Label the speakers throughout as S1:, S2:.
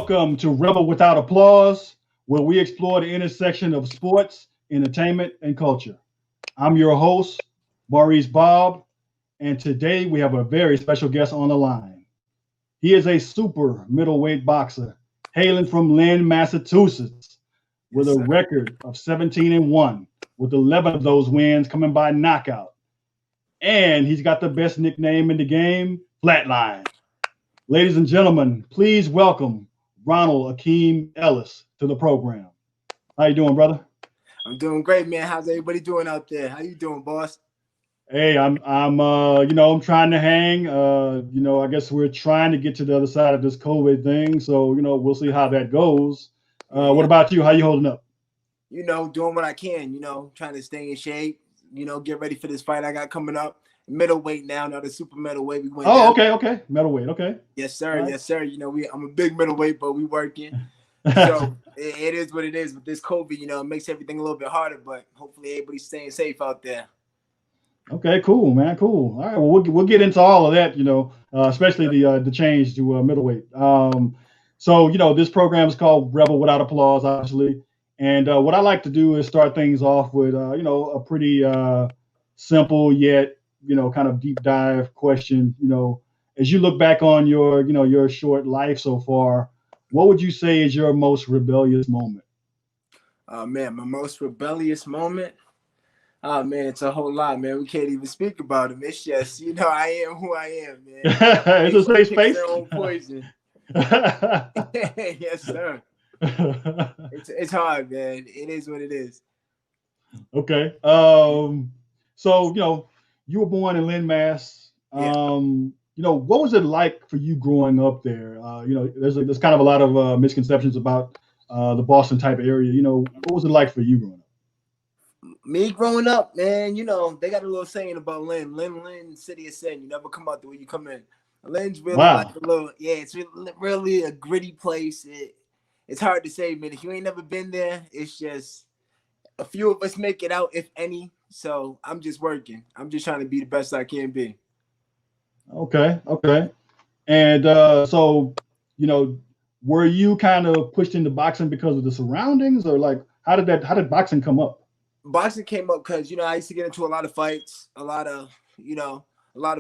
S1: Welcome to Rebel Without Applause, where we explore the intersection of sports, entertainment, and culture. I'm your host, Maurice Bob, and today we have a very special guest on the line. He is a super middleweight boxer hailing from Lynn, Massachusetts, with a record of 17-1, with 11 of those wins coming by knockout. And he's got the best nickname in the game, Flatline. Ladies and gentlemen, please welcome Ronald Ellis to the program. How you doing, brother?
S2: I'm doing great, man. How's everybody doing out there? How you doing, boss?
S1: Hey, I'm trying to hang. I guess we're trying to get to the other side of this COVID thing, so we'll see how that goes. What about you? How you holding up?
S2: Doing what I can. Trying to stay in shape. Get ready for this fight I got coming up. Middleweight now, not a super middleweight. We went.
S1: Oh, okay, middleweight, okay.
S2: Yes, sir. Right. Yes, sir. I'm a big middleweight, but we working. So it is what it is with this COVID. It makes everything a little bit harder, but hopefully everybody's staying safe out there.
S1: Okay, cool, man, cool. All right, well, we'll get into all of that, especially the change to middleweight. So this program is called Rebel Without Applause, obviously, and what I like to do is start things off with a pretty simple yet kind of deep dive question. As you look back on your short life so far, what would you say is your most rebellious moment?
S2: Man, my most rebellious moment. Oh man, it's a whole lot, man. We can't even speak about it. It's just, I am who I am, man.
S1: It's a safe space.
S2: Their own poison. Yes, sir. It's hard, man. It is what it is.
S1: Okay. So you were born in Lynn, Mass. What was it like for you growing up there? There's kind of a lot of misconceptions about the Boston type area. What was it like for you growing up?
S2: Me growing up, man, they got a little saying about Lynn. Lynn, city of sin. You never come out the way you come in. Lynn's really like a little, it's really a gritty place. It's hard to say, man. If you ain't never been there, it's just a few of us make it out, if any. So I'm just working. I'm just trying to be the best I can be.
S1: Okay. And so, were you kind of pushed into boxing because of the surroundings, or like how did boxing come up?
S2: Boxing came up because, I used to get into a lot of fights, a lot of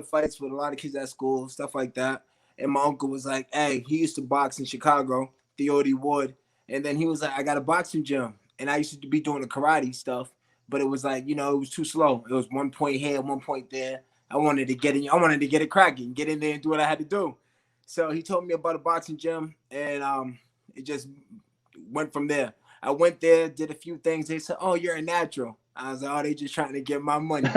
S2: fights with a lot of kids at school, stuff like that. And my uncle was like, hey, he used to box in Chicago, Theodore Wood. And then he was like, I got a boxing gym. And I used to be doing the karate stuff, but it was like, it was too slow. It was 1 point here, 1 point there. I wanted to get it cracking, get in there and do what I had to do. So he told me about a boxing gym, and it just went from there. I went there, did a few things. They said, oh, you're a natural. I was like, oh, they just trying to get my money.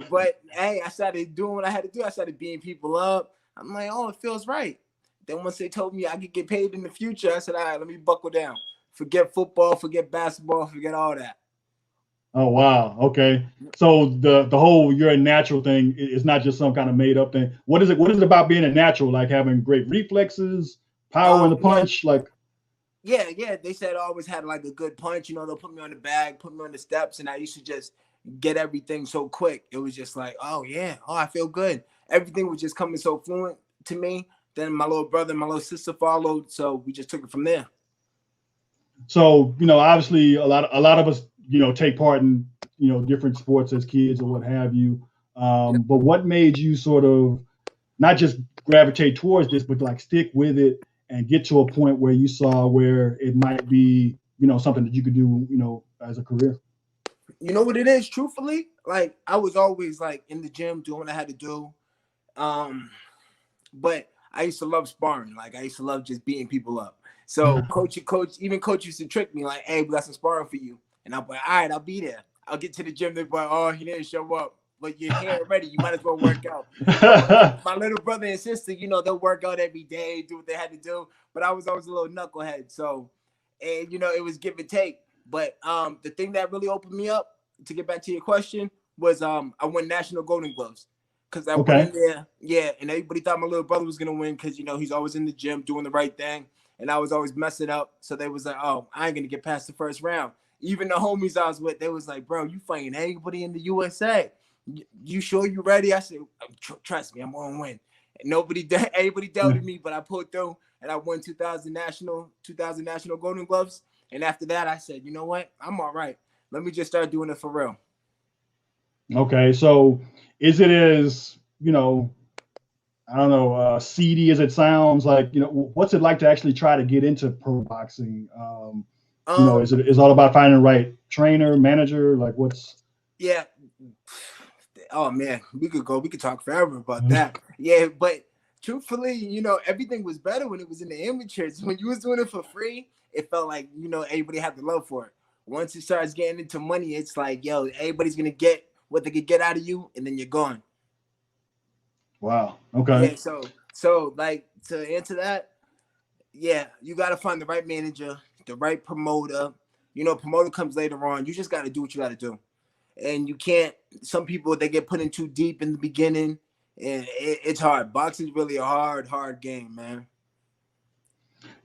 S2: But, hey, I started doing what I had to do. I started beating people up. I'm like, oh, it feels right. Then once they told me I could get paid in the future, I said, all right, let me buckle down. Forget football, forget basketball, forget all that.
S1: Oh, wow. Okay. So the whole you're a natural thing is not just some kind of made up thing. What is it about being a natural, like having great reflexes, power in the punch?
S2: Yeah. They said I always had like a good punch. They'll put me on the bag, put me on the steps, and I used to just get everything so quick. It was just like, oh yeah, I feel good. Everything was just coming so fluent to me. Then my little brother and my little sister followed, so we just took it from there.
S1: So obviously a lot of us take part in different sports as kids or what have you. But what made you sort of not just gravitate towards this, but like stick with it and get to a point where you saw where it might be, something that you could do, as a career?
S2: You know what it is, truthfully? Like I was always like in the gym doing what I had to do. But I used to love sparring. Like I used to love just beating people up. So coach used to trick me like, hey, we got some sparring for you. And I'm like, all right, I'll be there. I'll get to the gym. They're like, oh, he didn't show up. But you're here already. You might as well work out. My little brother and sister, they'll work out every day, do what they had to do. But I was always a little knucklehead. So, and, it was give and take. But the thing that really opened me up, to get back to your question, was I won National Golden Gloves. Because I went in there, and everybody thought my little brother was going to win because, he's always in the gym doing the right thing. And I was always messing up. So they was like, oh, I ain't going to get past the first round. Even the homies I was with, they was like, bro, you fighting anybody in the USA. You sure you ready? I said, trust me, I'm going to win. Everybody doubted me, but I pulled through and I won 2000 national Golden Gloves. And after that, I said, you know what? I'm all right. Let me just start doing it for real.
S1: Okay, so is it as, I don't know, seedy as it sounds? Like, what's it like to actually try to get into pro boxing? Is it all about finding the right trainer, manager? Like, what's?
S2: Yeah. Oh man, we could talk forever about that. Yeah, but truthfully, everything was better when it was in the amateurs. When you was doing it for free, it felt like, everybody had the love for it. Once it starts getting into money, it's like, yo, everybody's gonna get what they could get out of you, and then you're gone.
S1: Wow. Okay.
S2: Yeah, so like, to answer that, yeah, you gotta find the right manager, the right promoter. Promoter comes later on. You just gotta do what you gotta do. And you can't, some people, they get put in too deep in the beginning, and it's hard. Boxing's really a hard game, man.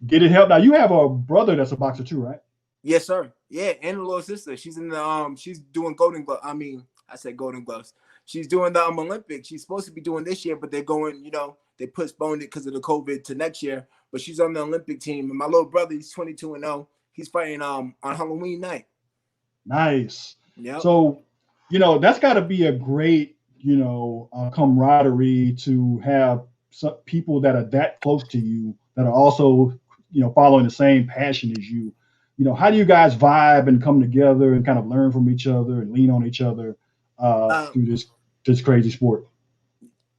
S3: Did it help? Now, you have a brother that's a boxer too, right?
S2: Yes, sir. Yeah, and a little sister. She's in the she's doing Golden Glove. I said Golden Gloves. She's doing the Olympics. She's supposed to be doing this year, but they're going, they postponed it because of the COVID to next year. But she's on the Olympic team. And my little brother, he's 22-0. He's fighting on Halloween night.
S3: Nice.
S2: Yeah.
S3: So, that's got to be a great, camaraderie to have some people that are that close to you that are also, following the same passion as you. How do you guys vibe and come together and kind of learn from each other and lean on each other through this crazy sport?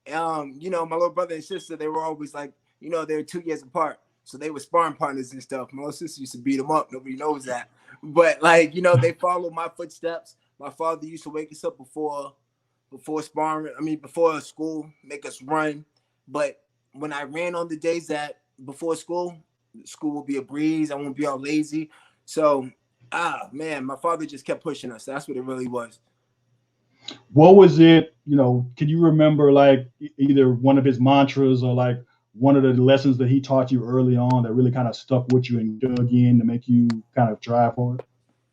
S2: My little brother and sister, they were always like, they were 2 years apart. So they were sparring partners and stuff. My little sister used to beat them up. Nobody knows that. But they follow my footsteps. My father used to wake us up before sparring, before school, make us run. But when I ran on the days that before school will be a breeze. I won't be all lazy. So, man, my father just kept pushing us. That's what it really was.
S3: What was it, can you remember like either one of his mantras or like one of the lessons that he taught you early on that really kind of stuck with you and dug in to make you kind of drive for it?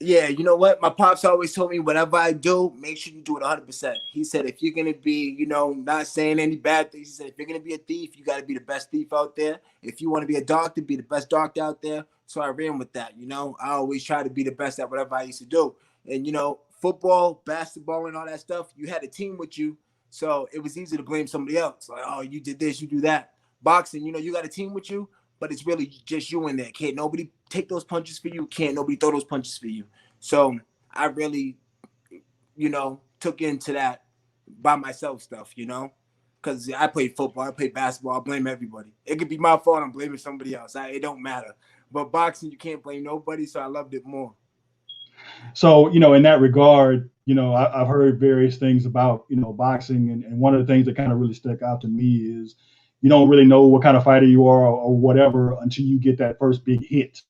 S2: Yeah, you know what? My pops always told me, whatever I do, make sure you do it 100%. He said, if you're going to be, not saying any bad things, he said, if you're going to be a thief, you got to be the best thief out there. If you want to be a doctor, be the best doctor out there. So I ran with that, I always try to be the best at whatever I used to do. And, football, basketball, and all that stuff, you had a team with you. So it was easy to blame somebody else. Like, oh, you did this, you do that. Boxing, you got a team with you, but it's really just you in there. Can't nobody take those punches for you. Can't nobody throw those punches for you. So I really, took into that by myself stuff, because I played football, I played basketball, I blame everybody. It could be my fault, I'm blaming somebody else. It don't matter. But boxing, you can't blame nobody, so I loved it more.
S3: So, in that regard, I've heard various things about, boxing. And one of the things that kind of really stuck out to me is you don't really know what kind of fighter you are or whatever until you get that first big hit.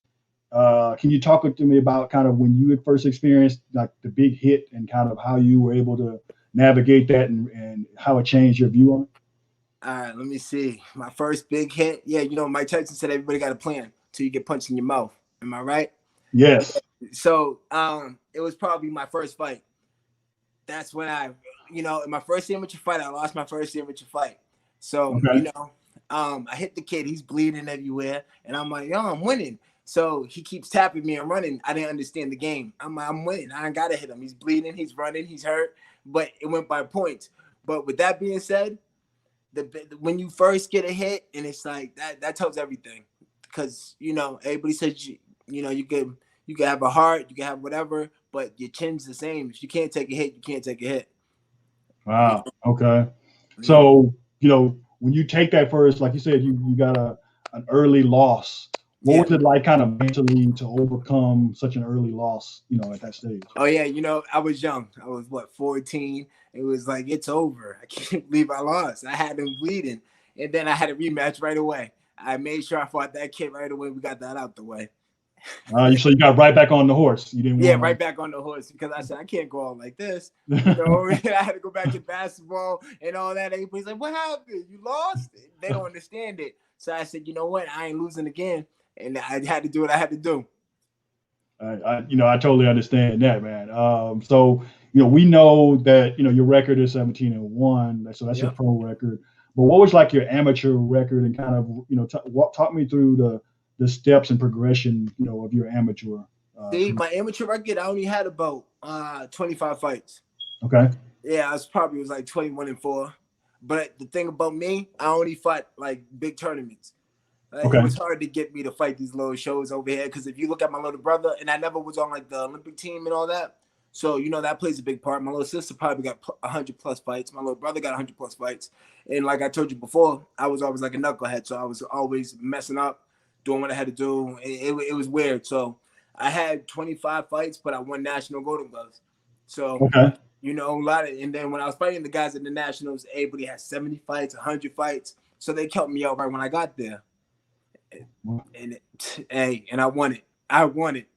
S3: Can you talk to me about kind of when you had first experienced like the big hit and kind of how you were able to navigate that and how it changed your view on it?
S2: All right, let me see. My first big hit. Yeah, Mike Tyson said everybody got a plan till you get punched in your mouth. Am I right?
S3: Yes.
S2: So it was probably my first fight. That's when I, in my first amateur fight, I lost my first amateur fight. So,
S3: okay.
S2: I hit the kid. He's bleeding everywhere. And I'm like, yo, I'm winning. So he keeps tapping me and running. I didn't understand the game. I'm winning. I ain't got to hit him. He's bleeding. He's running. He's hurt. But it went by points. But with that being said, when you first get a hit, and it's like that tells everything. Because, everybody says, you can have a heart, you can have whatever, but your chin's the same. If you can't take a hit, you can't take a hit.
S3: Wow. Okay. So, when you take that first, like you said, you got an early loss. What was it like kind of mentally to overcome such an early loss, at that stage?
S2: Oh, yeah. I was young. I was, 14? It was like, it's over. I can't believe I lost. I had him bleeding. And then I had a rematch right away. I made sure I fought that kid right away. We got that out the way.
S3: So you got right back on the horse. You didn't.
S2: Right back on the horse because I said I can't go on like this. I had to go back to basketball and all that. Everybody's like, "What happened? You lost?" They don't understand it. So I said, "You know what? I ain't losing again." And I had to do what I had to do.
S3: I totally understand that, man. So we know that your record is 17-1, so that's your pro record. But what was like your amateur record and kind of, talk me through the steps and progression, of your amateur.
S2: See, my amateur record, I only had about 25 fights.
S3: Okay.
S2: Yeah, I was like 21-4. But the thing about me, I only fought like big tournaments.
S3: Okay.
S2: It was hard to get me to fight these little shows over here because if you look at my little brother, and I never was on like the Olympic team and all that, so that plays a big part. My little sister probably got 100+ fights. My little brother got 100+ fights, and like I told you before, I was always like a knucklehead, so I was always messing up, doing what I had to do. It was weird. So I had 25 fights, but I won national Golden Gloves. So
S3: okay.
S2: a lot of, and then when I was fighting the guys in the nationals, everybody had 70 fights, 100 fights, so they kept me out right when I got there. And I won it. I won it.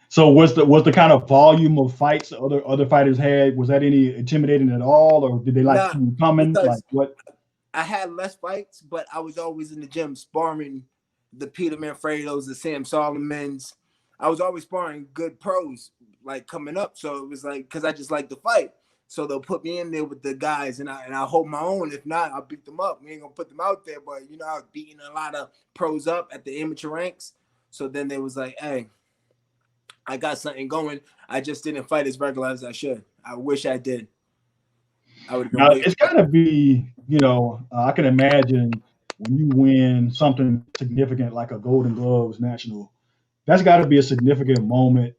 S3: So was the kind of volume of fights other fighters had, was that any intimidating at all, or did they like you coming? Like what?
S2: I had less fights, but I was always in the gym sparring the Peter Manfredos, the Sam Solomons. I was always sparring good pros like coming up. So it was like, because I just like to fight. So they'll put me in there with the guys and I hold my own. If not, I'll beat them up. We ain't gonna put them out there, but I was beating a lot of pros up at the amateur ranks. So then they was like, hey, I got something going. I just didn't fight as regular as I should. I wish I did. I would.
S3: Now, it's got to be, I can imagine when you win something significant like a Golden Gloves national, that's got to be a significant moment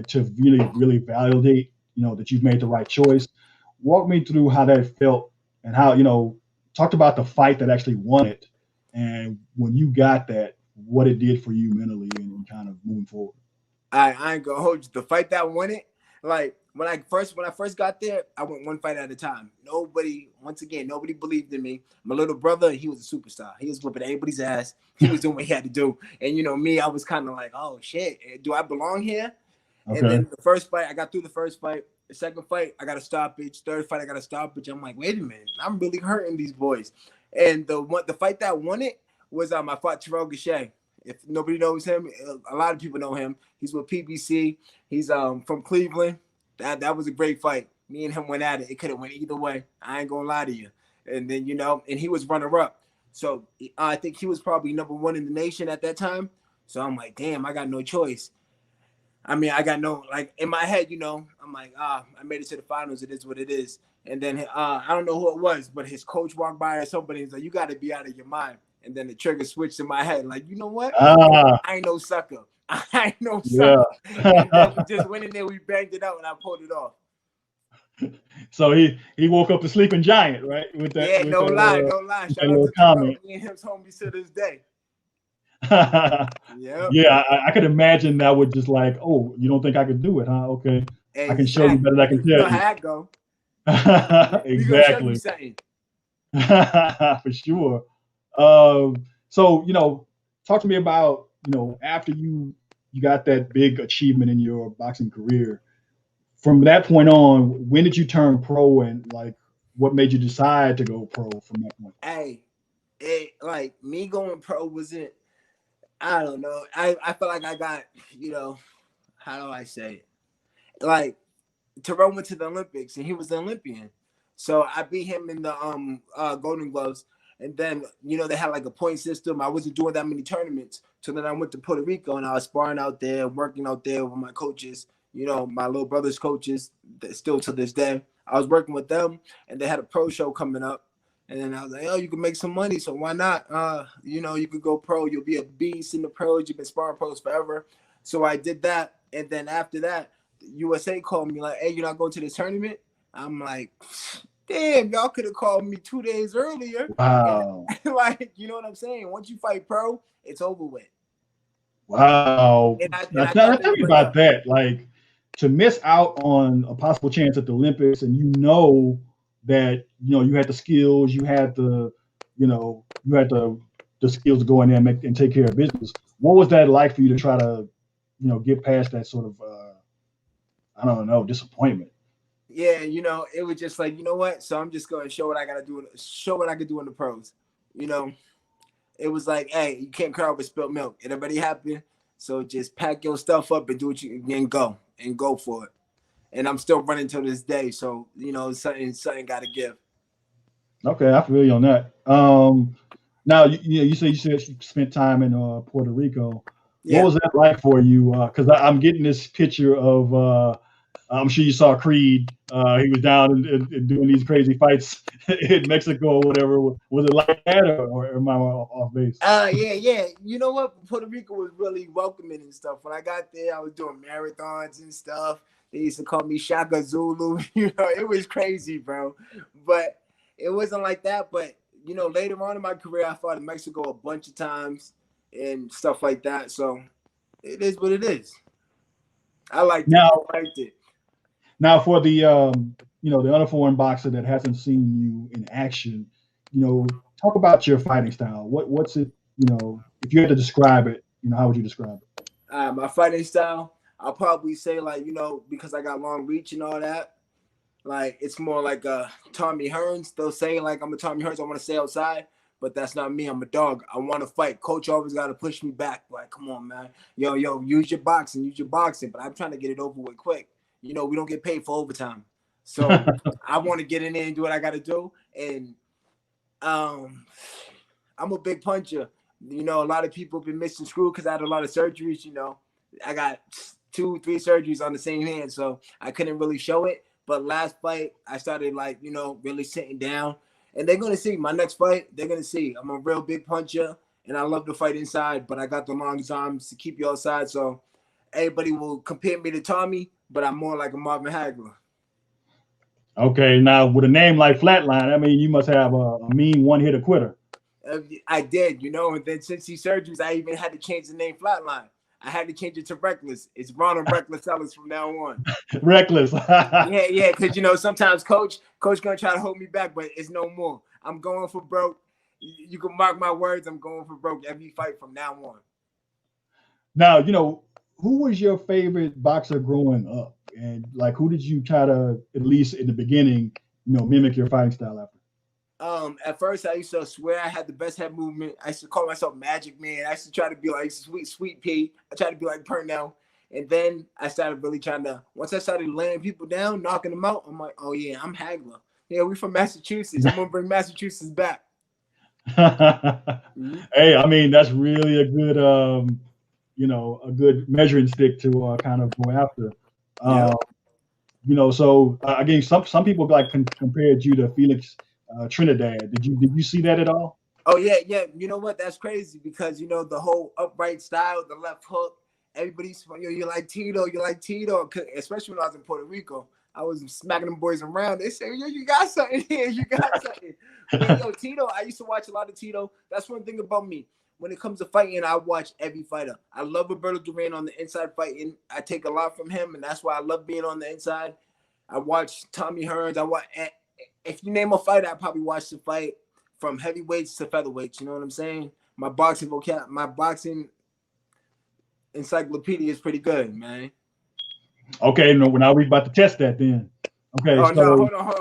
S3: to really, really validate, that you've made the right choice. Walk me through how that felt and how, talked about the fight that actually won it. And when you got that, what it did for you mentally and kind of moving forward.
S2: I ain't gonna hold you. The fight that won it, like when I first got there, I went one fight at a time. Nobody believed in me. My little brother, he was a superstar. He was whipping everybody's ass. He was doing what he had to do. And me, I was kind of like, oh shit, do I belong here? Okay. And then the first fight, I got through the first fight. The second fight, I got a stoppage. Third fight, I got a stoppage. I'm like, wait a minute, I'm really hurting these boys. And the fight that won it was I fought Robert Garcia. If nobody knows him, a lot of people know him. He's with PBC. He's from Cleveland. That was a great fight. Me and him went at it. It could have went either way. I ain't gonna lie to you. And then and he was runner-up. So I think he was probably number 1 in the nation at that time. So I'm like, damn, I got no choice. I mean, I got no, like in my head, I'm like, I made it to the finals. It is what it is. And then I don't know who it was, but his coach walked by or somebody. He's like, you got to be out of your mind. And then the trigger switched in my head. Like, you know what? I ain't no sucker. I ain't no sucker. And then we just went in there, we banged it out, and I pulled it off.
S3: So he woke up a sleeping giant, right? With that,
S2: yeah, no lie. Shout out to Terrell. Me and him's homies to this day.
S3: Yeah, I could imagine that would just like, oh, you don't think I could do it, huh? Okay, exactly. I can show you better than I can tell you.
S2: How it go.
S3: Exactly. For sure. So talk to me about after you got that big achievement in your boxing career. From that point on, when did you turn pro, and like what made you decide to go pro from that point?
S2: Hey, like me going pro wasn't. I don't know. I feel like I got, how do I say it? Like Terrell went to the Olympics and he was the Olympian. So I beat him in the Golden Gloves. And then, they had like a point system. I wasn't doing that many tournaments. So then I went to Puerto Rico and I was sparring out there, working out there with my coaches, my little brother's coaches, still to this day. I was working with them and they had a pro show coming up. And then I was like, oh, you can make some money, so why not? You could go pro. You'll be a beast in the pros. You've been sparring pros forever. So I did that. And then after that, USA called me like, hey, you're not going to this tournament? I'm like, damn, y'all could have called me 2 days earlier.
S3: Wow.
S2: Like, you know what I'm saying? Once you fight pro, it's over with.
S3: Wow. Now tell me about that. Like, to miss out on a possible chance at the Olympics, and that you had the skills, you had the skills to go in there and take care of business. What was that like for you to try to get past that sort of I don't know, disappointment?
S2: Yeah, it was just like, you know what? So I'm just going to show what I got to do, show what I could do in the pros. It was like, hey, you can't cry over spilled milk. Everybody happy? So just pack your stuff up and do what you can and go for it. And I'm still running to this day. So, something got to give.
S3: Okay, I feel you on that. Now you said you spent time in Puerto Rico. What
S2: Yeah.
S3: was that like for you? Because I'm getting this picture of. I'm sure you saw Creed. He was down and doing these crazy fights in Mexico or whatever. Was it like that, or am I off base?
S2: Yeah. You know what? Puerto Rico was really welcoming and stuff. When I got there, I was doing marathons and stuff. They used to call me Shaka Zulu. You know, it was crazy, bro. But it wasn't like that. But you know, later on in my career, I fought in Mexico a bunch of times and stuff like that. So it is what it is. I liked it.
S3: Now,
S2: I liked it.
S3: now for the the uniformed boxer that hasn't seen you in action, talk about your fighting style. What's it? If you had to describe it, how would you describe it?
S2: My fighting style, I'll probably say like, because I got long reach and all that, like it's more like a Tommy Hearns. They'll say like I'm a Tommy Hearns, I want to stay outside, but that's not me. I'm a dog. I want to fight. Coach always got to push me back. Like, come on, man. Yo, use your boxing. But I'm trying to get it over with quick. We don't get paid for overtime. So I want to get in there and do what I got to do. And I'm a big puncher. A lot of people have been missing screw because I had a lot of surgeries. I got 2-3 surgeries on the same hand, so I couldn't really show it. But last fight, I started really sitting down. And they're gonna see my next fight. They're gonna see I'm a real big puncher, and I love to fight inside. But I got the long arms to keep you outside. So everybody will compare me to Tommy, but I'm more like a Marvin Hagler.
S3: Okay, now with a name like Flatline, I mean, you must have a mean one-hitter quitter.
S2: I did, and then since these surgeries, I even had to change the name Flatline. I had to change it to Reckless. It's Ronald Reckless Ellis from now on.
S3: Reckless.
S2: yeah, because sometimes coach gonna try to hold me back, but it's no more. I'm going for broke. You can mark my words. I'm going for broke every fight from now on.
S3: Now, who was your favorite boxer growing up, and like who did you try to, at least in the beginning, mimic your fighting style after?
S2: At first I used to swear I had the best head movement. I used to call myself Magic Man. I used to try to be like Sweet Pea. I tried to be like Purnell. And then I started really once I started laying people down, knocking them out, I'm like, oh yeah, I'm Hagler. Yeah, we from Massachusetts. I'm gonna bring Massachusetts back.
S3: Hey, I mean, that's really a good a good measuring stick to kind of go after. So again, some people compared you to Felix Trinidad. Did you see that at all?
S2: Oh yeah. You know what? That's crazy because the whole upright style, the left hook. Everybody's you like Tito, especially when I was in Puerto Rico. I was smacking them boys around. They say, yo, you got something here. You got something. But, Tito, I used to watch a lot of Tito. That's one thing about me. When it comes to fighting, I watch every fighter. I love Roberto Duran on the inside fighting. I take a lot from him, and that's why I love being on the inside. I watch Tommy Hearns. If you name a fighter, I probably watch the fight from heavyweights to featherweights. You know what I'm saying? My boxing encyclopedia is pretty good, man.
S3: Okay, now we're about to test that then. Okay,
S2: no, hold on.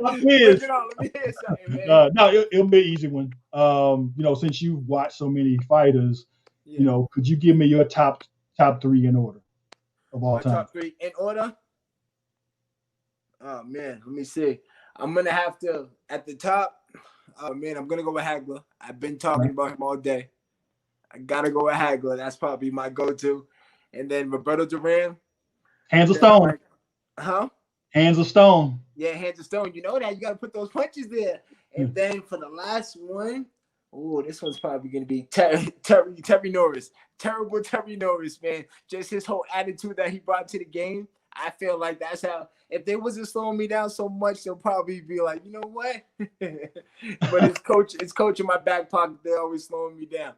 S2: Let me hear something, man.
S3: No, it'll be an easy one. Since you've watched so many fighters, could you give me your top 3 in order of all time?
S2: Top 3 in order? Oh man, let me see. I'm gonna have to at the top. Oh man, I'm gonna go with Hagler. I've been talking about him all day. I gotta go with Hagler. That's probably my go-to. And then Roberto Duran.
S3: Hands of stone.
S2: Huh?
S3: Hands of stone.
S2: Yeah, hands of stone. You know that. You got to put those punches there. And then for the last one, this one's probably going to be Terry Norris. Terrible Terry Norris, man. Just his whole attitude that he brought to the game. I feel like that's how, if they wasn't slowing me down so much, they'll probably be like, you know what? But it's coach in my back pocket. They're always slowing me down.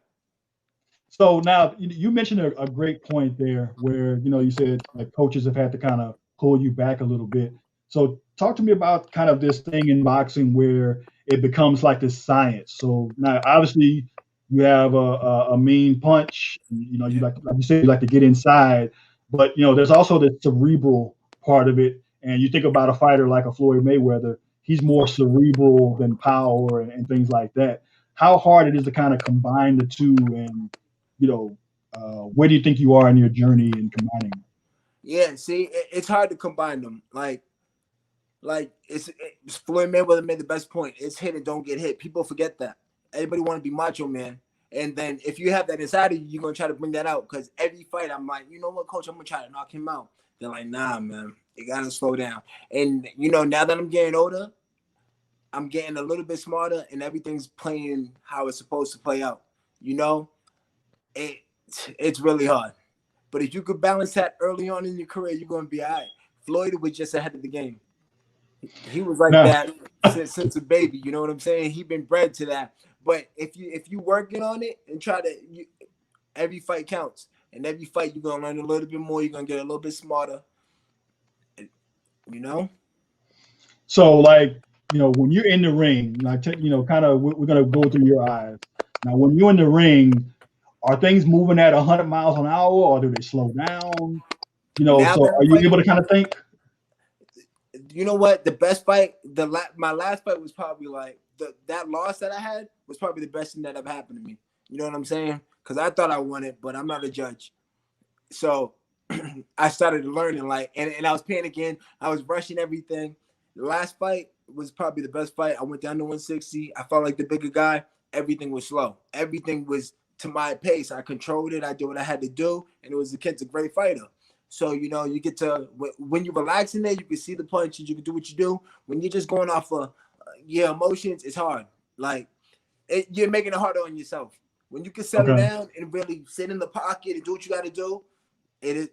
S3: So now you mentioned a great point there where, you said like coaches have had to kind of pull you back a little bit. So talk to me about kind of this thing in boxing where it becomes like this science. So now obviously you have a mean punch, you like you said, you like to get inside, but there's also the cerebral part of it. And you think about a fighter like a Floyd Mayweather, he's more cerebral than power and things like that. How hard it is to kind of combine the two, and where do you think you are in your journey in combining them?
S2: Yeah, see, it's hard to combine them. Like, Like it's Floyd Mayweather made the best point. It's hit and don't get hit. People forget that. Everybody want to be macho man. And then if you have that inside of you, you're gonna try to bring that out. Because every fight, I'm like, you know what, coach, I'm gonna try to knock him out. They're like, nah, man, you gotta slow down. And now that I'm getting older, I'm getting a little bit smarter, and everything's playing how it's supposed to play out. It's really hard. But if you could balance that early on in your career, you're gonna be all right. Floyd was just ahead of the game. He was like that since a baby. You know what I'm saying? He been bred to that. But if you working on it and try to, every fight counts, and every fight you're gonna learn a little bit more. You're gonna get a little bit smarter.
S3: So like, when you're in the ring, like, kind of, we're gonna go through your eyes. Now, when you're in the ring, are things moving at 100 miles an hour, or do they slow down? So are you able to kind of think?
S2: You know what? The best fight, my last fight was probably like that loss that I had was probably the best thing that ever happened to me. You know what I'm saying? Because I thought I won it, but I'm not a judge. So I started learning, and I was panicking. I was rushing everything. The last fight was probably the best fight. I went down to 160. I felt like the bigger guy. Everything was slow. Everything was to my pace. I controlled it. I did what I had to do, and it was the kid's a great fighter. So, you get to, when you're relaxing there, you can see the punches, you can do what you do. When you're just going off of your emotions, it's hard. Like, you're making it harder on yourself. When you can settle down and really sit in the pocket and do what you got to do, it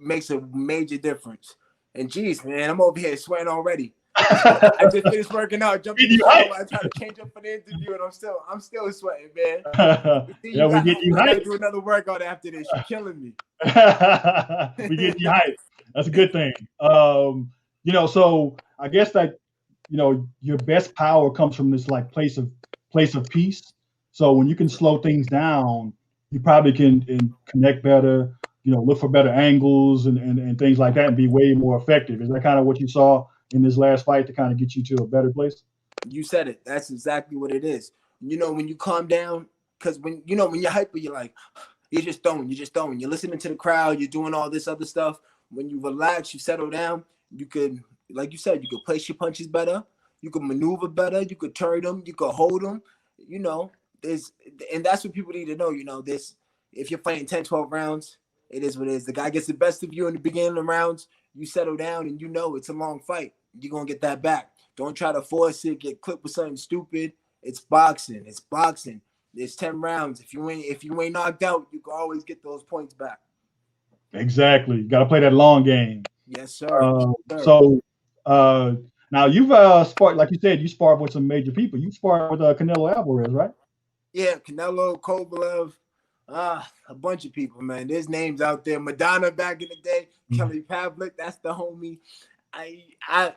S2: makes a major difference. And geez, man, I'm over here sweating already. I just finished working out, jumped in the shower. I tried to change up for the interview, and I'm still sweating, man.
S3: We get you hyped.
S2: Do another workout after this. You're killing me.
S3: We get you hyped. That's a good thing. So I guess that your best power comes from this like place of peace. So when you can slow things down, you probably can connect better. Look for better angles and things like that, and be way more effective. Is that kind of what you saw in this last fight to kind of get you to a better place?
S2: You said it. That's exactly what it is. When you calm down, because when you're hyper, you're like, you're just throwing. You're listening to the crowd. You're doing all this other stuff. When you relax, you settle down. You could, like you said, you could place your punches better. You could maneuver better. You could turn them. You could hold them. And that's what people need to know. If you're fighting 10, 12 rounds, it is what it is. The guy gets the best of you in the beginning of the rounds. You settle down, and it's a long fight. You're gonna get that back. Don't try to force it. Get clipped with something stupid. It's boxing. It's 10 rounds. If you ain't knocked out, you can always get those points back.
S3: Exactly. You got to play that long game.
S2: Yes, sir.
S3: So now you've sparred, like you said, you sparred with some major people. You sparred with Canelo Alvarez, right?
S2: Yeah, Canelo, Kovalev, a bunch of people, man. There's names out there. Madonna back in the day, Kelly Pavlik, that's the homie. I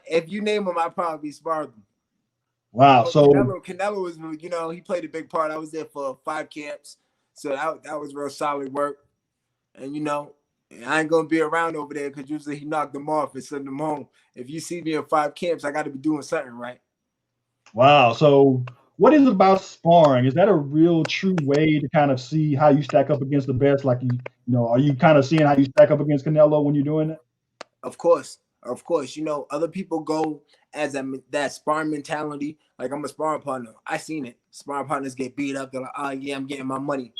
S2: if you name him, I probably sparred him.
S3: Wow. So
S2: Canelo was, he played a big part. I was there for 5 camps, so that was real solid work. And I ain't gonna be around over there because usually he knocked them off and sent them home. If you see me in 5 camps, I got to be doing something right.
S3: Wow. So what is it about sparring? Is that a real true way to kind of see how you stack up against the best? Like, are you kind of seeing how you stack up against Canelo when you're doing it?
S2: Of course. Other people go as that sparring mentality. Like, I'm a sparring partner. I seen it. Sparring partners get beat up. They're like, oh yeah, I'm getting my money.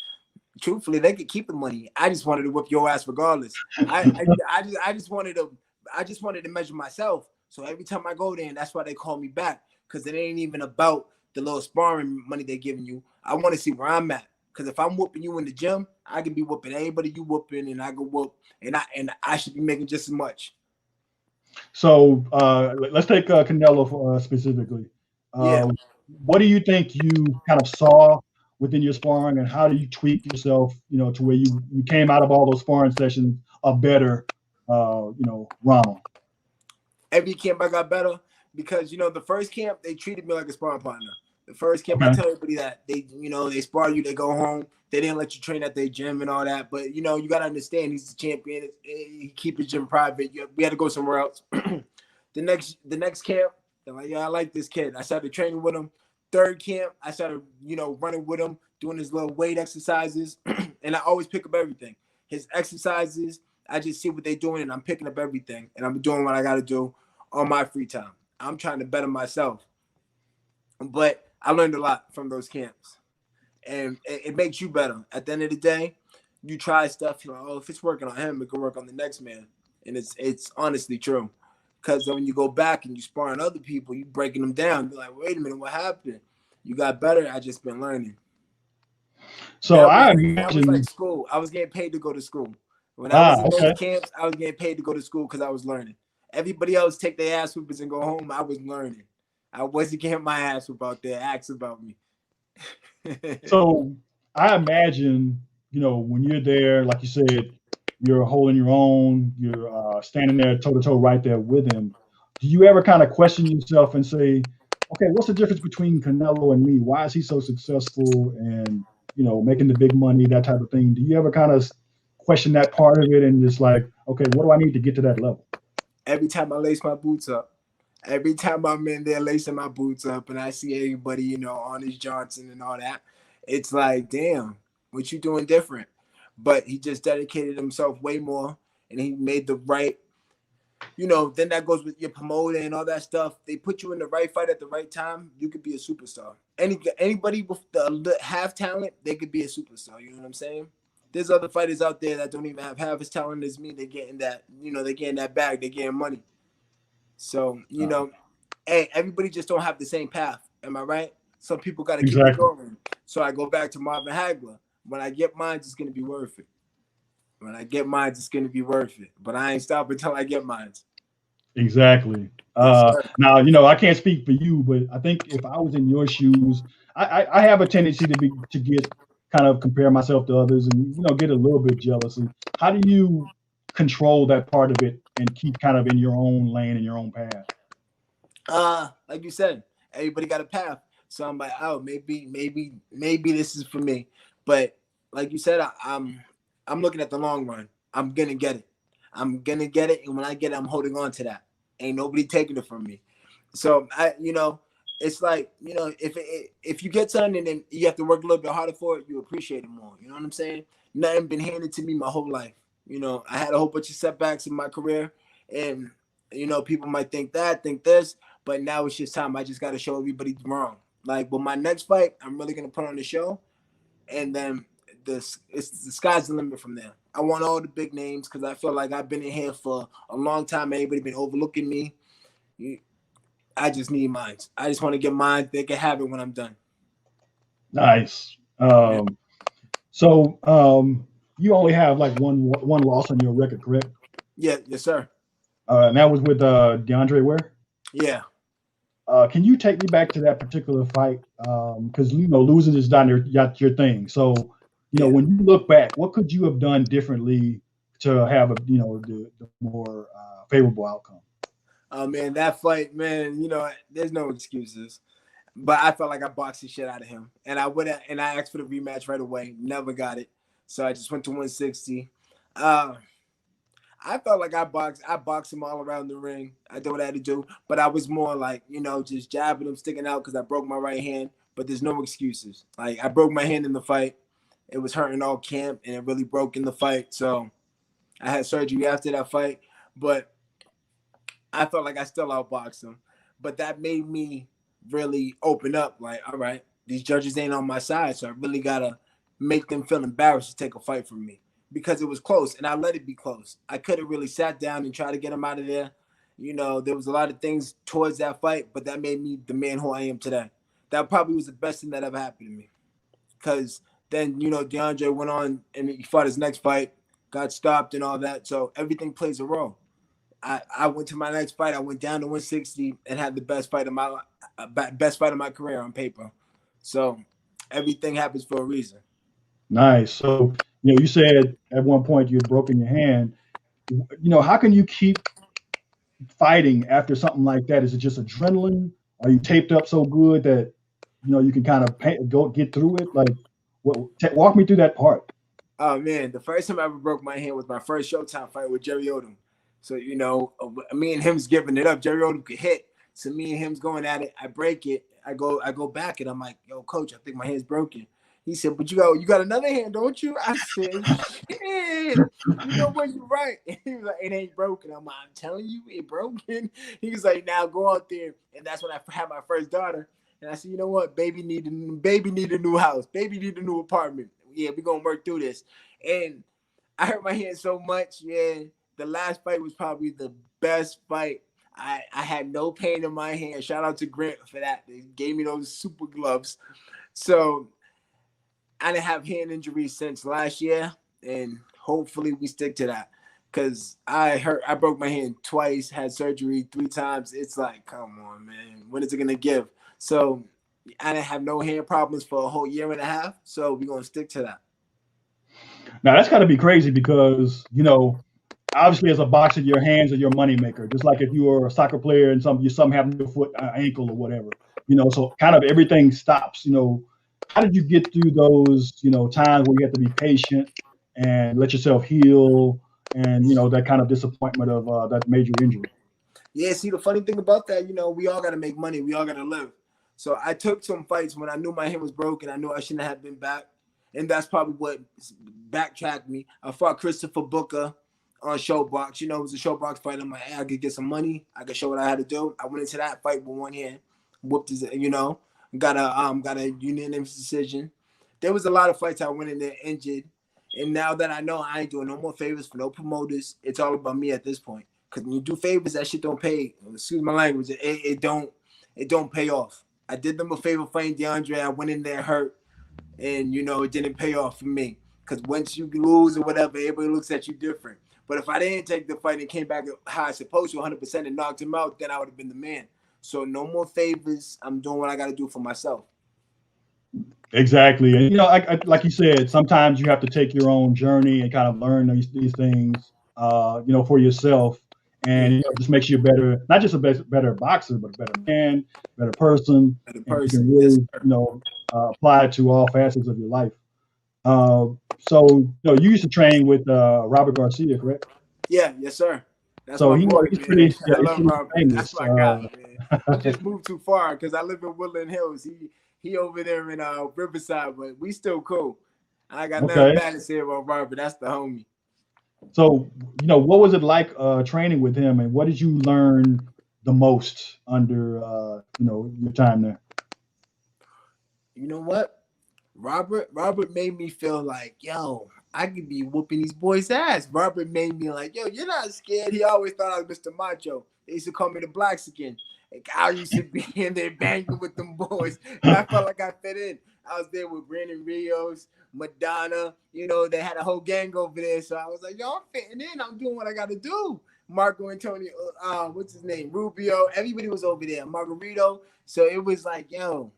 S2: Truthfully, they could keep the money. I just wanted to whip your ass regardless. I just wanted to measure myself. So every time I go there, and that's why they call me back, because it ain't even about the little sparring money they're giving you. I want to see where I'm at. Because if I'm whooping you in the gym, I can be whooping anybody you whooping, and I can whoop, and I should be making just as much.
S3: So let's take Canelo specifically. What do you think you kind of saw within your sparring, and how do you tweak yourself, to where you came out of all those sparring sessions a better, Ronald?
S2: Every camp I got better because, the first camp, they treated me like a sparring partner. The first camp, I tell everybody that they spar you, they go home. They didn't let you train at their gym and all that. But, you got to understand he's the champion. He keep his gym private. We had to go somewhere else. The next camp, they're like, yeah, I like this kid. I started training with him. Third camp, I started, running with him, doing his little weight exercises. And I always pick up everything. His exercises, I just see what they're doing, and I'm picking up everything. And I'm doing what I got to do. on my free time. I'm trying to better myself. But I learned a lot from those camps. And it makes you better. At the end of the day, you try stuff, you're like, oh, if it's working on him, it can work on the next man. And it's honestly true. Because when you go back and you sparring other people, you breaking them down. You're like, wait a minute, what happened? You got better. I just been learning.
S3: So
S2: that was like school. I was getting paid to go to school. When I was in those camps, I was getting paid to go to school because I was learning. Everybody else take their ass whoopers and go home. I was learning. I wasn't getting my ass whooped out there. Ask about me.
S3: So I imagine, when you're there, like you said, you're holding your own, you're standing there toe to toe right there with him. Do you ever kind of question yourself and say, okay, what's the difference between Canelo and me? Why is he so successful and, making the big money, that type of thing? Do you ever kind of question that part of it and just like, okay, what do I need to get to that level?
S2: Every time I lace my boots up, every time I'm in there lacing my boots up and I see everybody, on his Johnson and all that, it's like, damn, what you doing different? But he just dedicated himself way more and he made the right, then that goes with your promoter and all that stuff. They put you in the right fight at the right time, you could be a superstar. Anybody with the half talent, they could be a superstar. You know what I'm saying? There's other fighters out there that don't even have half as talent as me. They're getting that, they're getting that bag, they're getting money. So, hey, everybody just don't have the same path. Am I right? Some people got to keep it going. So I go back to Marvin Hagler. When I get mine, it's going to be worth it. When I get mine, it's going to be worth it. But I ain't stopping until I get mine.
S3: Exactly. Now, I can't speak for you, but I think if I was in your shoes, I have a tendency to get kind of compare myself to others and, get a little bit jealous. And how do you control that part of it and keep kind of in your own lane and your own path?
S2: Like you said, everybody got a path. So I'm like, oh, maybe this is for me. But like you said, I'm looking at the long run. I'm gonna get it. And when I get it, I'm holding on to that. Ain't nobody taking it from me. So it's like, if you get something and then you have to work a little bit harder for it, you appreciate it more. You know what I'm saying? Nothing been handed to me my whole life. I had a whole bunch of setbacks in my career, and people might think this, but now it's just time. I just got to show everybody wrong. Like, with my next fight, I'm really gonna put on the show, and then the sky's the limit from there. I want all the big names because I feel like I've been in here for a long time. Everybody been overlooking me. I just need mine. I just want to get mine. They can have it when I'm done.
S3: Nice. So you only have like one loss on your record, correct?
S2: Yeah, yes, sir.
S3: And that was with DeAndre Ware?
S2: Yeah.
S3: Can you take me back to that particular fight? Because losing is not your thing. So when you look back, what could you have done differently to have the more favorable outcome?
S2: Oh man, that fight, man. There's no excuses. But I felt like I boxed the shit out of him, and I asked for the rematch right away. Never got it, so I just went to 160. I felt like I boxed him all around the ring. I did what I had to do, but I was more like, just jabbing him, sticking out because I broke my right hand. But there's no excuses. Like, I broke my hand in the fight. It was hurting all camp, and it really broke in the fight. So I had surgery after that fight, but I felt like I still outboxed him. But that made me really open up. Like, all right, these judges ain't on my side, so I really gotta make them feel embarrassed to take a fight from me. Because it was close, and I let it be close. I could have really sat down and tried to get him out of there. There was a lot of things towards that fight, but that made me the man who I am today. That probably was the best thing that ever happened to me. Because then, DeAndre went on and he fought his next fight, got stopped and all that. So everything plays a role. I went to my next fight. I went down to 160 and had the best fight of my career on paper. So everything happens for a reason.
S3: Nice. So, you said at one point you had broken your hand. How can you keep fighting after something like that? Is it just adrenaline? Are you taped up so good that, you can kind of get through it? Like, walk me through that part.
S2: Oh, man. The first time I ever broke my hand was my first Showtime fight with Jerry Odom. So, me and him's giving it up. Jerry Odom could hit. So me and him's going at it. I break it. I go back and I'm like, yo, coach, I think my hand's broken. He said, but you got another hand, don't you? I said, shit, you know what, you're right. And he was like, it ain't broken. I'm telling you, it broken. He was like, now go out there. And that's when I had my first daughter. And I said, you know what, baby need a new house. Baby need a new apartment. Yeah, we're going to work through this. And I hurt my hand so much. Yeah, the last fight was probably the best fight. I had no pain in my hand. Shout out to Grant for that. They gave me those super gloves. So I didn't have hand injuries since last year, and hopefully we stick to that. Because I broke my hand twice, had surgery 3 times. It's like, come on, man. When is it going to give? So I didn't have no hand problems for a whole year and a half. So we're going to stick to that.
S3: Now, that's got to be crazy because, obviously as a boxer, your hands are your moneymaker. Just like if you were a soccer player and something happened to your foot, ankle or whatever, so kind of everything stops, How did you get through those, times where you had to be patient and let yourself heal and, that kind of disappointment of that major injury?
S2: Yeah, see, the funny thing about that, we all got to make money. We all got to live. So I took some fights when I knew my hand was broken. I knew I shouldn't have been back. And that's probably what backtracked me. I fought Christopher Booker on Showbox. It was a Showbox fight. I'm like, hey, I could get some money. I could show what I had to do. I went into that fight with one hand, whooped his, got a unanimous decision. There was a lot of fights I went in there injured. And now that I know I ain't doing no more favors for no promoters, it's all about me at this point. Because when you do favors, that shit don't pay. Excuse my language. It don't pay off. I did them a favor fighting DeAndre. I went in there hurt. And, it didn't pay off for me. Because once you lose or whatever, everybody looks at you different. But if I didn't take the fight and came back how I supposed to, 100%, and knocked him out, then I would have been the man. So no more favors. I'm doing what I got to do for myself.
S3: Exactly. And, I, like you said, sometimes you have to take your own journey and kind of learn these things, for yourself. And just makes you better, not just a better boxer, but a better man, better person.
S2: Better person.
S3: And you can really, apply it to all facets of your life. So, you used to train with Robert Garcia, correct?
S2: Yeah, yes, sir. That's
S3: so
S2: my boy,
S3: he's pretty,
S2: I love Robert.
S3: famous.
S2: That's my guy, man. I just moved too far because I live in Woodland Hills. He over there in Riverside, but we still cool. I got nothing bad to say about Robert. That's the homie.
S3: So, what was it like training with him, and what did you learn the most under, your time there?
S2: You know what? Robert made me feel like, yo, I could be whooping these boys' ass. Robert made me like, yo, you're not scared. He always thought I was Mr. Macho. They used to call me the Blackskin. Like, I used to be in there banging with them boys. And I felt like I fit in. I was there with Brandon Rios, Madonna. They had a whole gang over there. So I was like, yo, I'm fitting in. I'm doing what I got to do. Marco Antonio, what's his name? Rubio. Everybody was over there. Margarito. So it was like, yo,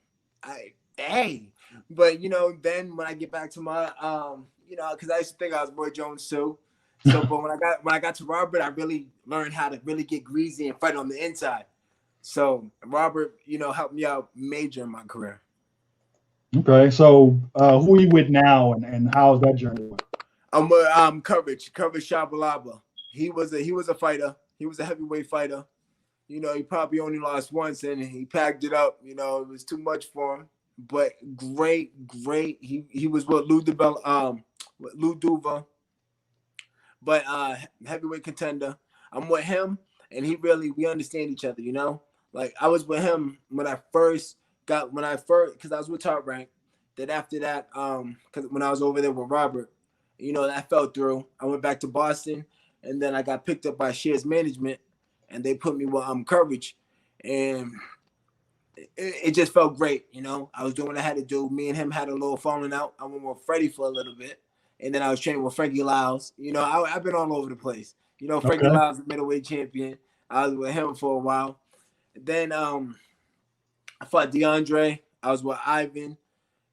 S2: hey. But, then when I get back to my, because I used to think I was Roy Jones too. So, but when I got to Robert, I really learned how to really get greasy and fight on the inside. So Robert, helped me out major in my career.
S3: Okay, so who are you with now, and how's that journey?
S2: I'm with Courage Shabalaba. He was a fighter. He was a heavyweight fighter. He probably only lost once, and he packed it up. It was too much for him. But great. He was with Lou Duva, but heavyweight contender. I'm with him, and we understand each other. Like I was with him when I first, because I was with Top Rank. Then after that, because when I was over there with Robert, that fell through. I went back to Boston, and then I got picked up by Shears Management, and they put me with Courage, and it just felt great. I was doing what I had to do. Me and him had a little falling out. I went with Freddie for a little bit, and then I was training with Frankie Lyles. I've been all over the place. Frankie Lyles, the middleweight champion. I was with him for a while. Then I fought DeAndre. I was with Ivan.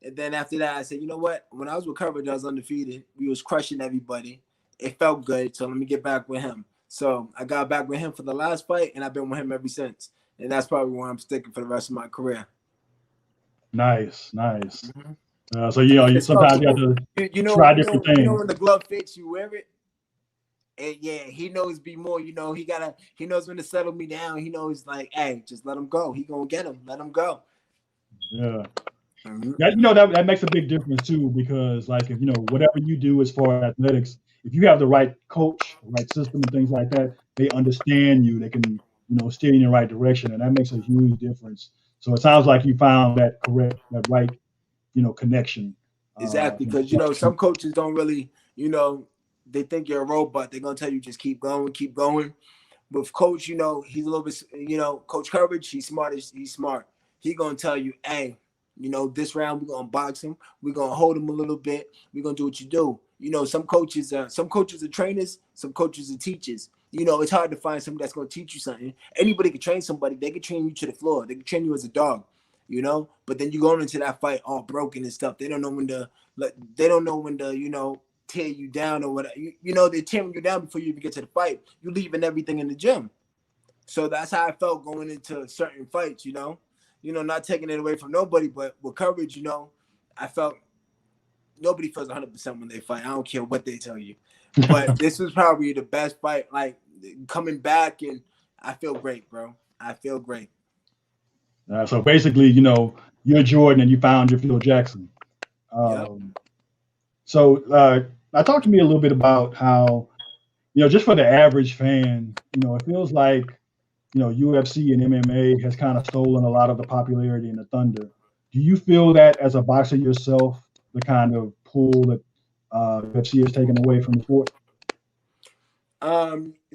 S2: And then after that, I said, you know what? When I was with Courage, I was undefeated. We was crushing everybody. It felt good, so let me get back with him. So I got back with him for the last fight, and I've been with him ever since. And that's probably where I'm sticking for the rest of my career.
S3: Nice. Mm-hmm. So you sometimes you have to try different things.
S2: When the glove fits, you wear it. And yeah, he knows be more. He knows when to settle me down. He knows like, hey, just let him go. He gonna get him. Let him go.
S3: Yeah. that makes a big difference too, because like if whatever you do as far as athletics, if you have the right coach, the right system, and things like that, they understand you. They can steer you in the right direction, and that makes a huge difference. So it sounds like you found that right connection.
S2: Exactly, because some coaches don't really, they think you're a robot. They're gonna tell you just keep going, keep going. With coach, he's a little bit, Coach Courage, he's smart. He gonna tell you, hey, this round we're gonna box him. We're gonna hold him a little bit. We're gonna do what you do. Some coaches are trainers. Some coaches are teachers. It's hard to find somebody that's gonna teach you something. Anybody can train somebody. They can train you to the floor. They can train you as a dog. But then you go into that fight all broken and stuff. They don't know when to tear you down or whatever. They're tearing you down before you even get to the fight. You're leaving everything in the gym. So that's how I felt going into certain fights, not taking it away from nobody, but with Courage, I felt nobody feels 100% when they fight. I don't care what they tell you. But this was probably the best fight, like coming back, and I feel great, bro. I feel great.
S3: So basically, you're Jordan and you found your Phil Jackson.
S2: Yep.
S3: So talk to me a little bit about how, just for the average fan, it feels like, UFC and MMA has kind of stolen a lot of the popularity and the thunder. Do you feel that as a boxer yourself, the kind of pull that UFC has taken away from the sport?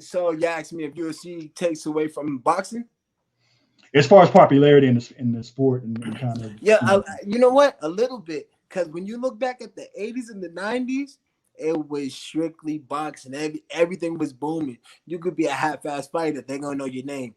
S2: So you asked me if UFC takes away from boxing?
S3: As far as popularity in the sport and kind of
S2: you know what? A little bit, because when you look back at the 80s and the 90s, it was strictly boxing. Everything was booming. You could be a half-ass fighter, they're gonna know your name.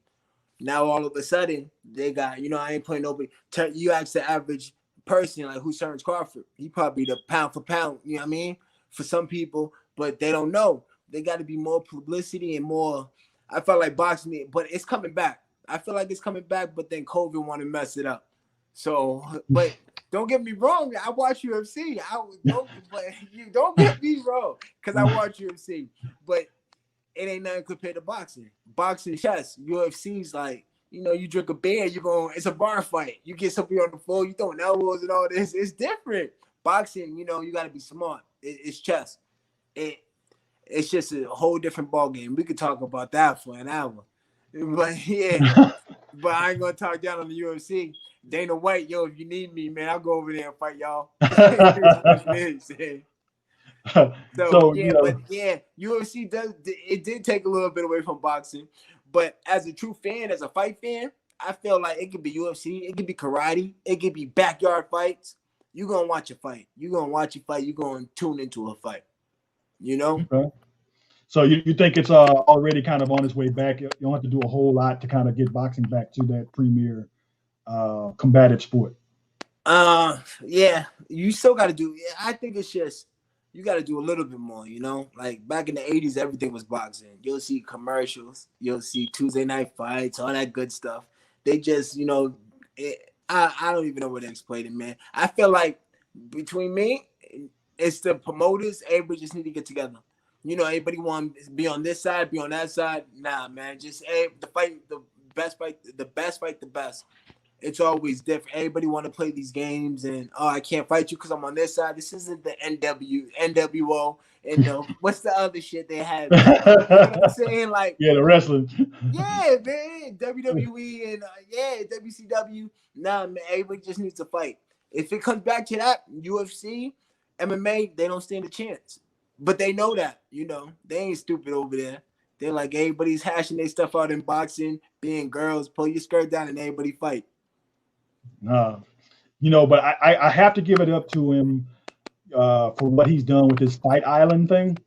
S2: Now all of a sudden they got I ain't playing nobody. You ask the average person like who's Terrence Crawford, he probably the pound for pound. You know what I mean? For some people, but they don't know. They got to be more publicity and more. I felt like boxing, but it's coming back. I feel like it's coming back, but then COVID want to mess it up. So, but don't get me wrong. I watch UFC. Don't get me wrong, because I watch UFC. But it ain't nothing compared to boxing. Boxing, chess, UFC's like, you drink a beer, it's a bar fight. You get somebody on the floor, you throwing elbows and all this. It's different. Boxing, you got to be smart. It's chess. It's just a whole different ball game. We could talk about that for an hour. But yeah, but I ain't gonna talk down on the UFC. Dana White, if you need me, man, I'll go over there and fight y'all. So yeah, but yeah, UFC did take a little bit away from boxing. But as a true fan, as a fight fan, I feel like it could be UFC, it could be karate, it could be backyard fights. You're gonna watch a fight. You're gonna watch a fight. You're gonna tune into a fight.
S3: Okay. So you think it's already kind of on its way back? You don't have to do a whole lot to kind of get boxing back to that premier combative sport.
S2: Yeah, you still got to do. I think it's just you got to do a little bit more. Like back in the 80s, everything was boxing. You'll see commercials, you'll see Tuesday night fights, all that good stuff. They just, I don't even know what to explain it, man. I feel like between me, it's the promoters. Everybody just need to get together. Everybody want to be on this side, be on that side. Nah, man. Just the best fight, the best. It's always different. Everybody want to play these games, and I can't fight you because I'm on this side. This isn't the NWO, and what's the other shit they have? You know what I'm saying? Like
S3: the wrestling.
S2: Yeah, man. WWE and WCW. Nah, man. Everybody just needs to fight. If it comes back to that, UFC, MMA, they don't stand a chance. But they know that, they ain't stupid over there. They're like, everybody's hashing their stuff out in boxing, being girls, pull your skirt down and everybody fight.
S3: But I have to give it up to him for what he's done with this Fight Island thing.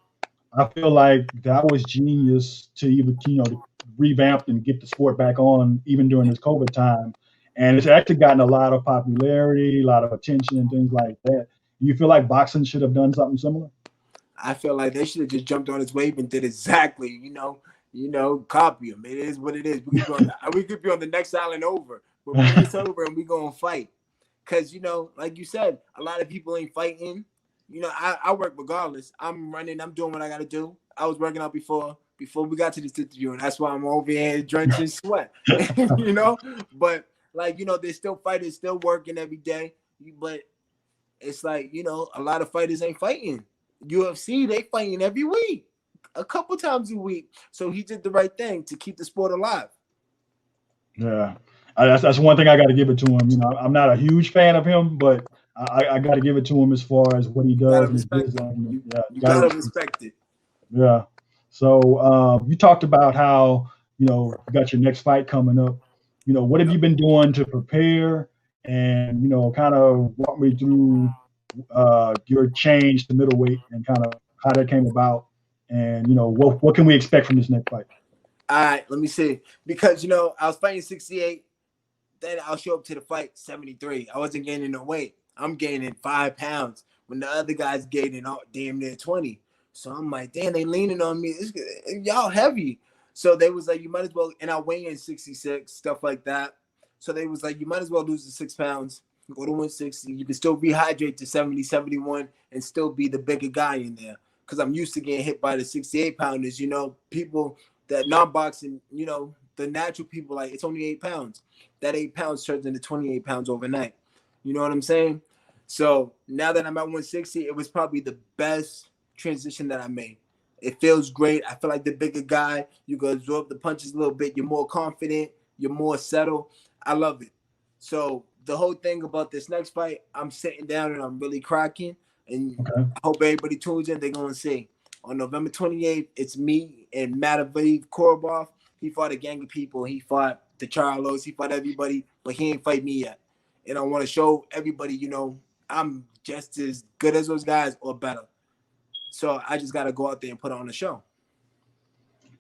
S3: I feel like that was genius to even, to revamp and get the sport back on even during this COVID time. And it's actually gotten a lot of popularity, a lot of attention and things like that. Do you feel like boxing should have done something similar? I
S2: feel like they should have just jumped on his wave and did exactly, copy him. It is what it is. We could be on the next island over, but when it's over and we gonna fight. Cause like you said, a lot of people ain't fighting. I work regardless. I'm running. I'm doing what I gotta do. I was working out before we got to this interview, and that's why I'm over here drenched in sweat. But there's still fighters still working every day. But it's like, you know, a lot of fighters ain't fighting. UFC, they fighting every week, a couple times a week. So he did the right thing to keep the sport alive.
S3: Yeah, that's one thing I got to give it to him. You know, I'm not a huge fan of him, but I got to give it to him as far as what he does.
S2: Gotta respect it.
S3: Yeah,
S2: you gotta respect it.
S3: Yeah. So you talked about how, you know, you got your next fight coming up. You know, what have you been doing to prepare? And, you know, kind of walk me through your change to middleweight and kind of how that came about. And, you know, what can we expect from this next fight?
S2: All right, let me see. Because, you know, I was fighting 68. Then I'll show up to the fight 73. I wasn't gaining no weight. I'm gaining 5 pounds when the other guy's gaining damn near 20. So I'm like, damn, they leaning on me. Y'all heavy. So they was like, you might as well, and I weigh in 66, stuff like that. So they was like, you might as well lose the 6 pounds, go to 160. You can still rehydrate to 70, 71, and still be the bigger guy in there. Because I'm used to getting hit by the 68 pounders. You know, people that non-boxing, you know, the natural people, like, it's only 8 pounds. That 8 pounds turns into 28 pounds overnight. You know what I'm saying? So now that I'm at 160, it was probably the best transition that I made. It feels great. I feel like the bigger guy. You can absorb the punches a little bit. You're more confident. You're more settled. I love it. So the whole thing about this next fight, I'm sitting down and I'm really cracking. And I hope everybody tunes in. They're going to see. On November 28th, it's me and Matt Korobov. He fought a gang of people. He fought the Charlos. He fought everybody, but he ain't fight me yet. And I want to show everybody, you know, I'm just as good as those guys or better. So I just got to go out there and put on a show.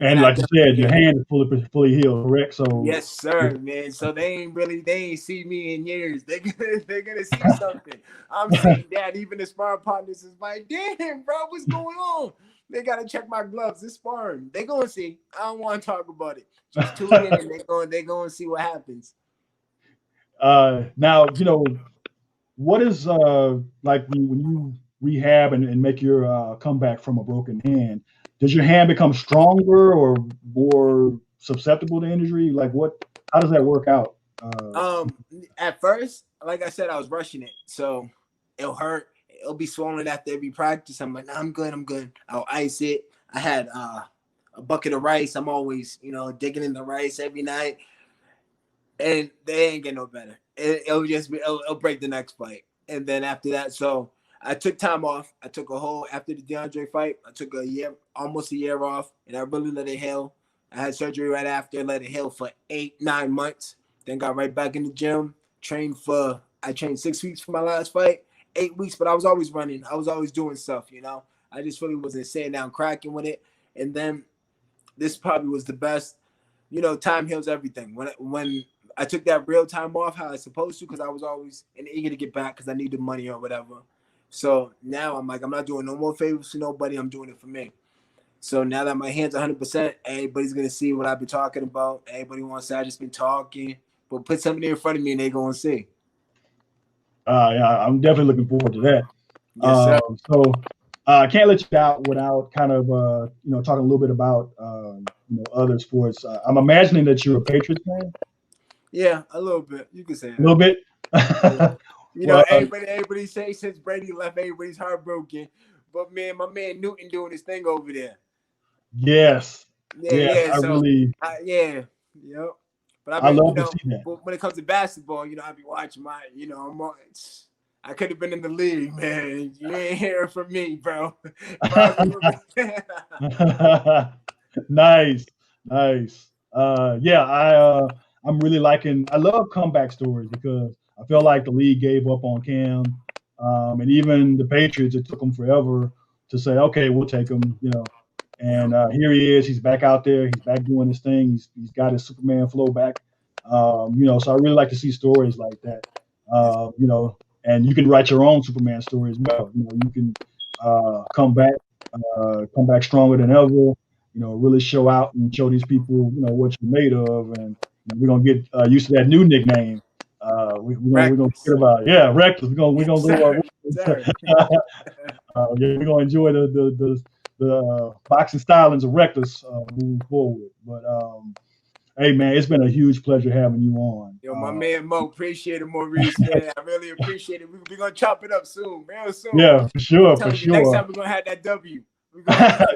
S3: And like you said, your hand is fully healed, correct? So
S2: yes, sir, man. So they ain't see me in years. They're gonna see something. I'm seeing that. Even the sparring partners is like, damn, bro, what's going on? They gotta check my gloves. It's sparring. They gonna see. I don't want to talk about it. Just tune in and they gonna see what happens.
S3: Now, you know, what is like when you rehab and make your comeback from a broken hand? Does your hand become stronger or more susceptible to injury? Like how does that work out?
S2: At first, like I said, I was rushing it. So it'll hurt. It'll be swollen after every practice. I'm like, nah, I'm good. I'll ice it. I had a bucket of rice. I'm always, you know, digging in the rice every night. And they ain't get no better. It'll break the next fight. And then after that, so I took time off. I took after the DeAndre fight, I took almost a year off, and I really let it heal. I had surgery right after, let it heal for 8-9 months. Then got right back in the gym, I trained 6 weeks for my last fight, 8 weeks, but I was always running. I was always doing stuff, you know. I just really wasn't sitting down cracking with it. And then this probably was the best, you know, time heals everything. When I took that real time off how I was supposed to, because I was always eager to get back because I needed money or whatever. So now I'm like, I'm not doing no more favors for nobody. I'm doing it for me. So now that my hand's 100%, everybody's going to see what I've been talking about. Everybody wants to say I just been talking. But put something in front of me and they're going to see.
S3: Yeah, I'm definitely looking forward to that.
S2: Yes, sir.
S3: So I can't let you out without kind of, you know, talking a little bit about, you know, other sports. I'm imagining that you're a Patriots fan.
S2: Yeah, a little bit. You can say that.
S3: A little bit.
S2: Yeah. You know, everybody say since Brady left, everybody's heartbroken. But man, my man Newton doing his thing over there.
S3: Yes.
S2: Yeah.
S3: Yep.
S2: But
S3: I love to see that.
S2: But when it comes to basketball, you know, I be watching I could have been in the league, man. You ain't hearing from me, bro.
S3: Nice. Yeah, I'm really I love comeback stories because I feel like the league gave up on Cam, and even the Patriots, it took them forever to say, okay, we'll take him, you know. And here he is. He's back out there. He's back doing his thing. He's got his Superman flow back. You know, so I really like to see stories like that. You know, and you can write your own Superman story as well. You know, you can come back stronger than ever. You know, really show out and show these people, you know, what you're made of. And we're gonna get used to that new nickname. We're gonna forget about it. Yeah, Reckless. We're gonna go. We're gonna enjoy the boxing stylings of Reckless moving forward. But Hey man, it's been a huge pleasure having you on.
S2: Yo, my man Mo, appreciate it, Maurice. Man, I really appreciate it. We're gonna chop it up soon, real soon.
S3: Yeah, for sure, for
S2: You,
S3: sure.
S2: next time we're gonna have that W.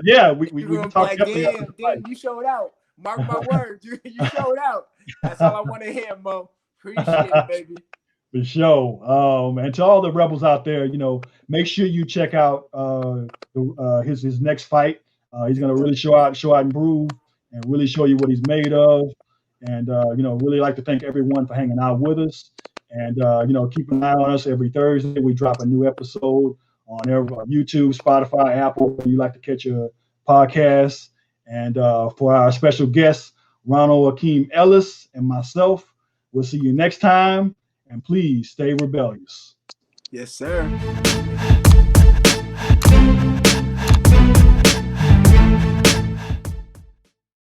S3: Yeah, we
S2: gonna
S3: talk
S2: be like, damn, you showed out. Mark my words, you showed out. That's all I want to hear, Mo. Appreciate it, baby.
S3: For sure. And to all the rebels out there, make sure you check out his next fight. He's gonna really show out and prove, and really show you what he's made of. And really like to thank everyone for hanging out with us. And keep an eye on us every Thursday. We drop a new episode on YouTube, Spotify, Apple, where you like to catch your podcasts. And for our special guests, Ronald Ellis and myself, we'll see you next time. And please stay rebellious.
S2: Yes, sir.